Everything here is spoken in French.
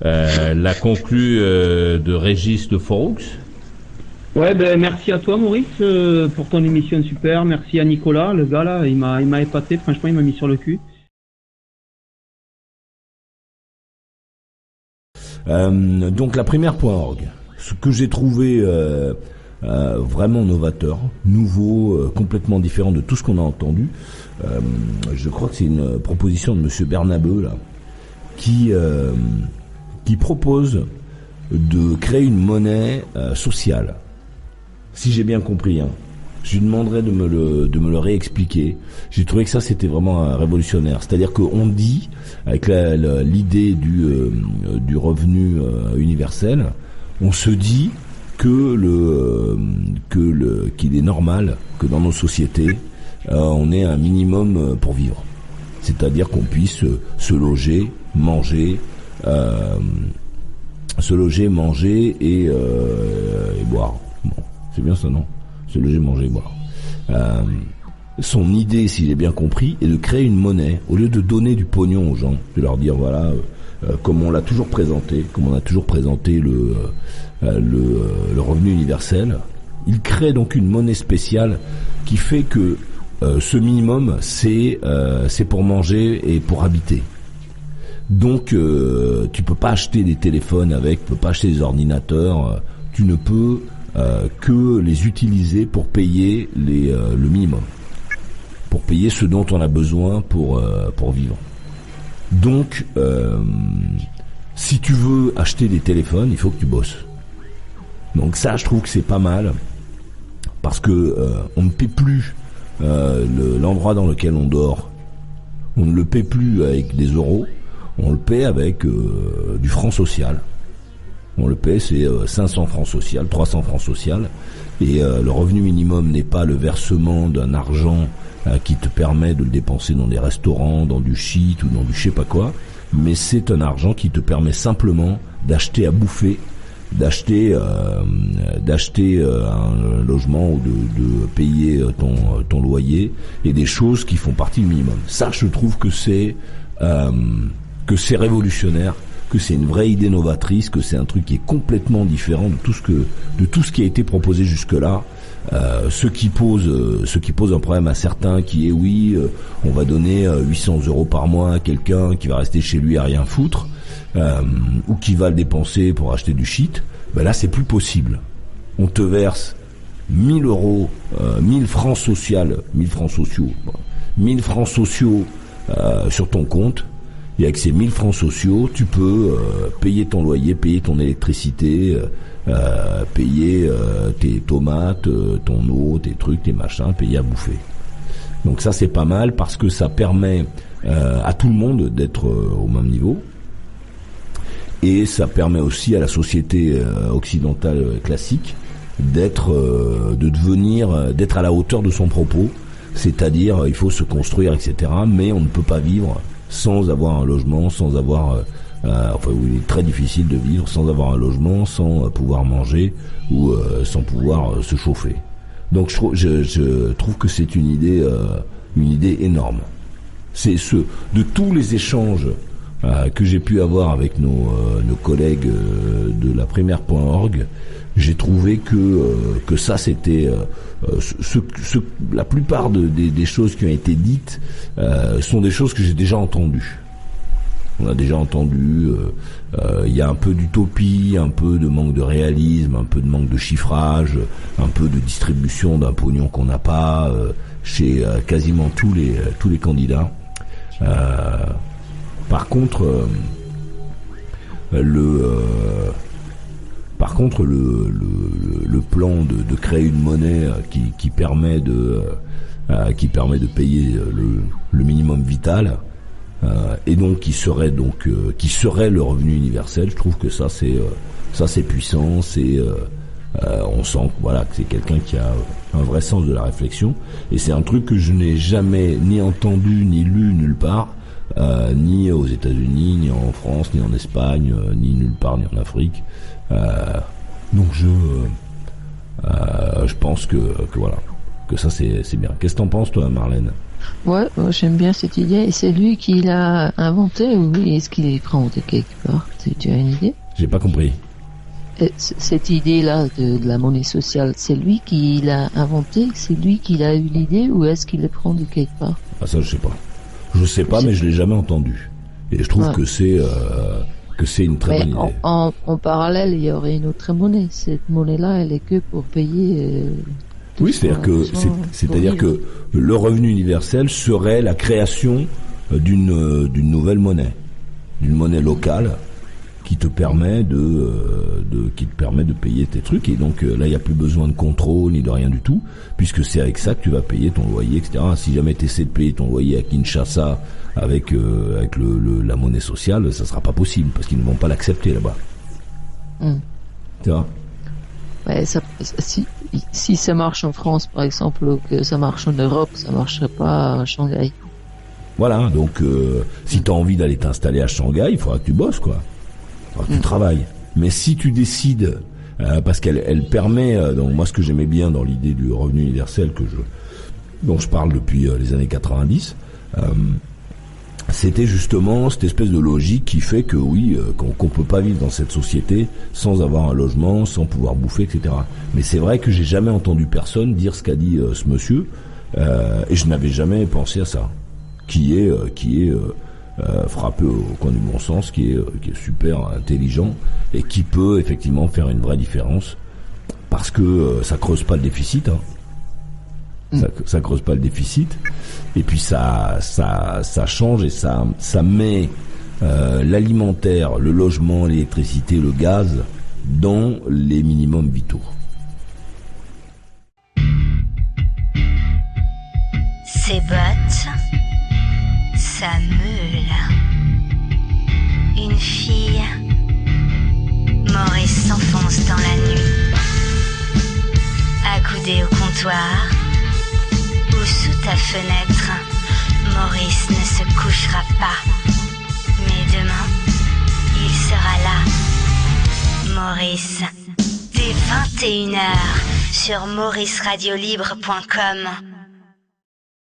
La conclue de Régis de Foroux. Ouais, ben merci à toi Maurice pour ton émission super. Merci à Nicolas, le gars là, il m'a épaté. Franchement, il m'a mis sur le cul. Donc la première.org, ce que j'ai trouvé vraiment novateur, nouveau, complètement différent de tout ce qu'on a entendu, je crois que c'est une proposition de Monsieur Bernabeu là, qui propose de créer une monnaie sociale. Si j'ai bien compris, hein. Je lui demanderai de me le réexpliquer. J'ai trouvé que ça c'était vraiment révolutionnaire. C'est-à-dire qu'on dit, avec l'idée du revenu universel, on se dit qu'il est normal que dans nos sociétés on ait un minimum pour vivre. C'est-à-dire qu'on puisse se loger, manger et boire. Bon, c'est bien ça, non? Se loger, manger et boire. Son idée, si j'ai bien compris, est de créer une monnaie. Au lieu de donner du pognon aux gens, de leur dire voilà, comme on a toujours présenté le revenu universel, il crée donc une monnaie spéciale qui fait que ce minimum, c'est pour manger et pour habiter. Donc tu peux pas acheter des téléphones avec, tu peux pas acheter des ordinateurs, tu ne peux que les utiliser pour payer le minimum, pour payer ce dont on a besoin pour vivre. Donc si tu veux acheter des téléphones, il faut que tu bosses. Donc ça, je trouve que c'est pas mal parce que on ne paie plus l'endroit dans lequel on dort, on ne le paie plus avec des euros, on le paie avec du franc social. On le paie, c'est 500 francs social, 300 francs social, et le revenu minimum n'est pas le versement d'un argent qui te permet de le dépenser dans des restaurants, dans du shit ou dans du je sais pas quoi, mais c'est un argent qui te permet simplement d'acheter à bouffer, d'acheter un logement ou de payer ton loyer et des choses qui font partie du minimum. Ça, je trouve que c'est révolutionnaire, que c'est une vraie idée novatrice, que c'est un truc qui est complètement différent de tout ce qui a été proposé jusque-là. Ce qui pose un problème à certains, qui est on va donner 800 € par mois à quelqu'un qui va rester chez lui à rien foutre, ou qui va le dépenser pour acheter du shit. Ben là, c'est plus possible. On te verse 1000 €, 1000 francs sociaux sur ton compte. Et avec ces 1000 francs sociaux, tu peux payer ton loyer, payer ton électricité, payer tes tomates, ton eau, tes trucs, tes machins, payer à bouffer. Donc ça, c'est pas mal parce que ça permet à tout le monde d'être au même niveau. Et ça permet aussi à la société occidentale classique d'être à la hauteur de son propos. C'est-à-dire, il faut se construire, etc. Mais on ne peut pas vivre sans avoir un logement, sans avoir il est très difficile de vivre sans avoir un logement, sans pouvoir manger ou sans pouvoir se chauffer. Donc je trouve que c'est une idée énorme. C'est de tous les échanges que j'ai pu avoir avec nos collègues de la première.org, j'ai trouvé que ça c'était la plupart des choses qui ont été dites sont des choses que j'ai déjà entendues. On a déjà entendu, il y a un peu d'utopie, un peu de manque de réalisme, un peu de manque de chiffrage, un peu de distribution d'un pognon qu'on n'a pas chez quasiment tous les candidats. Par contre, le plan de créer une monnaie qui permet de payer le minimum vital, et donc qui serait le revenu universel, je trouve que ça c'est puissant, on sent que c'est quelqu'un qui a un vrai sens de la réflexion, et c'est un truc que je n'ai jamais ni entendu ni lu nulle part, ni aux États-Unis, ni en France, ni en Espagne, ni nulle part, ni en Afrique. Donc je pense que ça c'est bien. Qu'est-ce que t'en penses toi, Marlène? Ouais, j'aime bien cette idée. Et c'est lui qui l'a inventé ou est-ce qu'il est inventé quelque part? Tu as une idée? J'ai pas compris. Cette idée-là de la monnaie sociale, c'est lui qui l'a inventée? C'est lui qui a eu l'idée, ou est-ce qu'il le prend de quelque part? Ah, ça, je sais pas. Je sais pas, mais je l'ai jamais entendu. Et je trouve que c'est une très bonne idée. En parallèle, il y aurait une autre monnaie. Cette monnaie-là, elle est que pour payer. Oui, c'est-à-dire que le revenu universel serait la création d'une nouvelle monnaie, d'une monnaie locale qui te permet de payer tes trucs. Et donc là, il n'y a plus besoin de contrôle ni de rien du tout, puisque c'est avec ça que tu vas payer ton loyer, etc. Si jamais tu essaies de payer ton loyer à Kinshasa avec la monnaie sociale, ça sera pas possible parce qu'ils ne vont pas l'accepter là-bas. Tu vois? Ouais, si ça marche en France, par exemple, ou que ça marche en Europe, ça marcherait pas à Shanghai. Voilà, donc si tu as envie d'aller t'installer à Shanghai, il faudra que tu bosses, quoi. Il faudra que tu travailles. Mais si tu décides, parce qu'elle permet, donc moi ce que j'aimais bien dans l'idée du revenu universel dont je parle depuis les années 90, c'était justement cette espèce de logique qui fait que oui, qu'on peut pas vivre dans cette société sans avoir un logement, sans pouvoir bouffer, etc. Mais c'est vrai que j'ai jamais entendu personne dire ce qu'a dit ce monsieur, et je n'avais jamais pensé à ça, qui est frappé au coin du bon sens, qui est super intelligent et qui peut effectivement faire une vraie différence parce que ça creuse pas le déficit. Ça creuse pas le déficit, et puis ça change et ça met l'alimentaire, le logement, l'électricité, le gaz dans les minimums vitaux. Ses bottes, sa meule, une fille. Maurice s'enfonce dans la nuit, accoudé au comptoir. Ou sous ta fenêtre, Maurice ne se couchera pas. Mais demain, il sera là. Maurice, dès 21h sur mauriceradiolibre.com.